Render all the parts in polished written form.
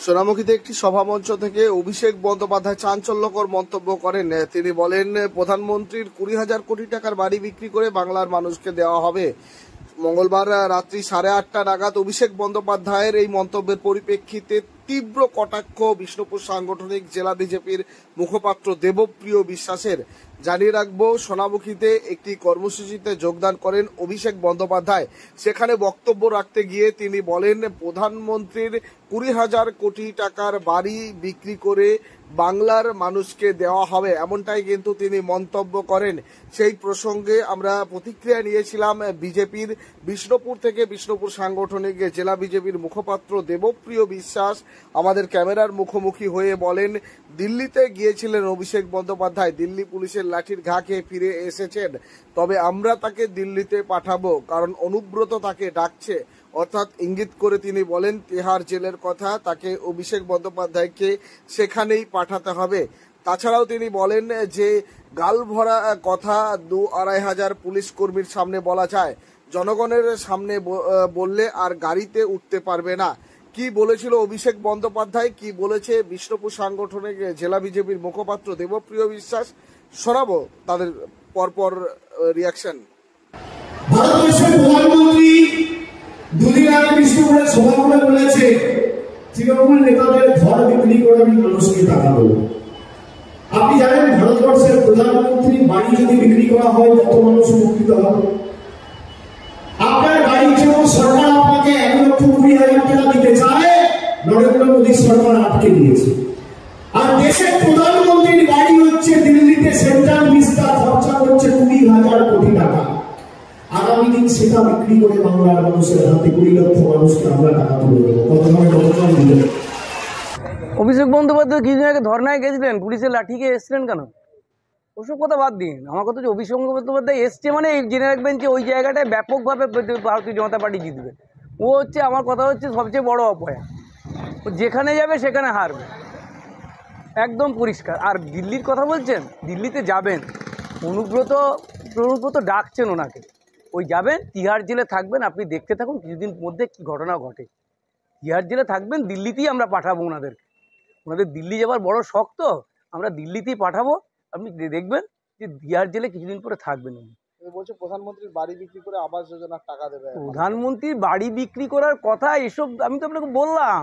সোনামুখীতে একটি সভামঞ্চ থেকে অভিষেক বন্দ্যোপাধ্যায় চাঞ্চল্যকর মন্তব্য করেন। তিনি বলেন, প্রধানমন্ত্রীর 20,000 কোটি টাকার বাড়ি বিক্রি করে বাংলার মানুষকে দেওয়া হবে। মঙ্গলবার রাত্রি 8:30 নাগাদ অভিষেক বন্দ্যোপাধ্যায়ের এই মন্তব্যের পরিপ্রেক্ষিতে তীব্র কটাক্ষ বিষ্ণুপুর সাংগঠনিক জেলা বিজেপির মুখপাত্র দেবপ্রিয় বিশ্বাসের। জানিয়ে রাখবো, সোনামুখীতে একটি কর্মসূচিতে যোগদান করেন অভিষেক বন্দ্যোপাধ্যায়। সেখানে বক্তব্য রাখতে গিয়ে তিনি বলেন, প্রধানমন্ত্রীর 20,000 কোটি টাকার বাড়ি বিক্রি করে বাংলার মানুষকে দেওয়া হবে, এমনটাই কিন্তু তিনি মন্তব্য করেন। সেই প্রসঙ্গে আমরা প্রতিক্রিয়া নিয়েছিলাম বিজেপির বিষ্ণুপুর থেকে। বিষ্ণুপুর সাংগঠনিক জেলা বিজেপির মুখপাত্র দেবপ্রিয় বিশ্বাস আমাদের ক্যামেরার মুখোমুখি হয়ে বলেন, দিল্লিতে গিয়েছিলেন অভিষেক বন্দ্যোপাধ্যায়, দিল্লি পুলিশের লাঠির ঘা খেয়ে ফিরে এসেছেন। তবে আমরা তাকে দিল্লিতে পাঠাবো, কারণ অনুব্রত তাকে ডাকছে। অর্থাৎ ইঙ্গিত করে তিনি বলেন তিহার জেলের কথা, তাকে অভিষেক বন্দ্যোপাধ্যায়কে সেখানেই পাঠাতে হবে। তাছাড়াও তিনি বলেন যে গাল ভরা কথা 2-2.5 হাজার পুলিশ কর্মীর সামনে বলা যায়, জনগণের সামনে বললে আর গাড়িতে উঠতে পারবে না। কি বলেছিল অভিষেক বন্দ্যোপাধ্যায়, কি বলেছে বিষ্ণুপুর সাংগঠনিক জেলা বিজেপির মুখপাত্র দেবপ্রিয় বিশ্বাস, শোনাবো তাদের পরপর রিয়াকশন। ভারতবর্ষের প্রধানমন্ত্রী দুদিন আগে বিষ্ণুপুরের সভা করে বলেছে, তৃণমূল নেতাদের ঘর বিক্রি করে আমি মানুষকে টাকা দেবো। আপনি জানেন ভারতবর্ষের প্রধানমন্ত্রীর বাড়ি যদি বিক্রি করা হয় কত মানুষ উপকৃত হবে? আপনার বাড়ির জন্য সরকার আপনাকে 1,20,000 টাকা দিতে চায়, নরেন্দ্র মোদী সরকার আটকে দিয়েছে। আর দেশের প্রধানমন্ত্রীর বাড়ি হচ্ছে দিল্লিতে, সেন্ট্রাল বিস্তার খরচা করছে 20,000 কোটি টাকা। আগামী দিন সেটা বিক্রি করে বাংলার মানুষের হাতে 20 লক্ষ মানুষকে আমরা টাকা তুলে দেবো। কতক্ষণ দিলেন? অভিষেক বন্দ্যোপাধ্যায় কিছুদিন আগে ধর্নায় গেছিলেন, পুলিশের লাঠিকে এসছিলেন কেন? ওসব কথা বাদ দিন। আমার কথা হচ্ছে অভিষেক বন্দ্যোপাধ্যায় এসছে মানে জেনে রাখবেন যে ওই জায়গাটায় ব্যাপকভাবে ভারতীয় জনতা পার্টি জিতবে। ও হচ্ছে, আমার কথা হচ্ছে, সবচেয়ে বড় অপয়া। ও যেখানে যাবে সেখানে হারবে, একদম পরিষ্কার। আর দিল্লির কথা বলছেন, দিল্লিতে যাবেন, অনুব্রত ডাকছেন ওনাকে। ওই যাবেন, তিহার জেলে থাকবেন, আপনি দেখতে থাকুন কিছুদিন মধ্যে কী ঘটনা ঘটে। তিহার জেলে থাকবেন, দিল্লিতেই আমরা পাঠাবো ওনাদেরকে। ওনাদের দিল্লি যাবার বড় শখ, তো আমরা দিল্লিতেই পাঠাবো। আপনি দেখবেন যে তিহার জেলে কিছুদিন পরে থাকবেন উনি। বলছে প্রধানমন্ত্রীর বাড়ি বিক্রি করে আবাস যোজনার টাকা দেবে। প্রধানমন্ত্রীর বাড়ি বিক্রি করার কথা এসব আমি তো আপনাকে বললাম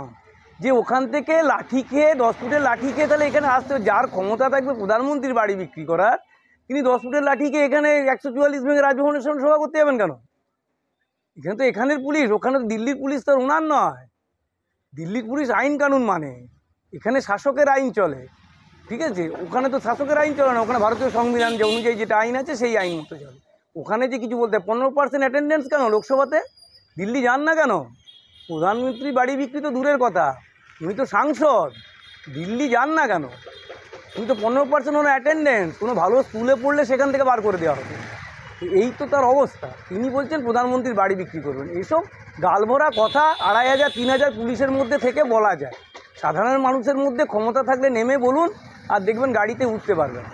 যে ওখান থেকে লাঠি খেয়ে 10 ফুটের লাঠি খেয়ে তাহলে এখানে আসতে, যার ক্ষমতা থাকবে প্রধানমন্ত্রীর বাড়ি বিক্রি করার, তিনি 10 ফুটের লাঠি খেয়ে এখানে 144 ভেঙে রাজভবনের সামনে সভা করতে যাবেন কেন? এখানে তো এখানের পুলিশ, ওখানে তো দিল্লির পুলিশ তো ওনার নয়। দিল্লির পুলিশ আইন কানুন মানে, এখানে শাসকের আইন চলে, ঠিক আছে? ওখানে তো শাসকের আইন চলে না, ওখানে ভারতীয় সংবিধান যে অনুযায়ী যেটা আইন আছে সেই আইন মতো চলে। ওখানে যে কিছু বলতে 15% অ্যাটেন্ডেন্স কেন লোকসভাতে? দিল্লি যান না কেন? প্রধানমন্ত্রী বাড়ি বিক্রি তো দূরের কথা, উনি তো সাংসদ, দিল্লি যান না কেন? উনি তো 15% ওনার অ্যাটেন্ডেন্স, কোনো ভালো স্কুলে পড়লে সেখান থেকে বার করে দেওয়া হবে। এই তো তার অবস্থা। তিনি বলছেন প্রধানমন্ত্রীর বাড়ি বিক্রি করবেন। এইসব গালভরা কথা 2,500-3,000 পুলিশের মধ্যে থেকে বলা যায়। সাধারণ মানুষের মধ্যে ক্ষমতা থাকলে নেমে বলুন, আর দেখবেন গাড়িতে উঠতে পারবেন।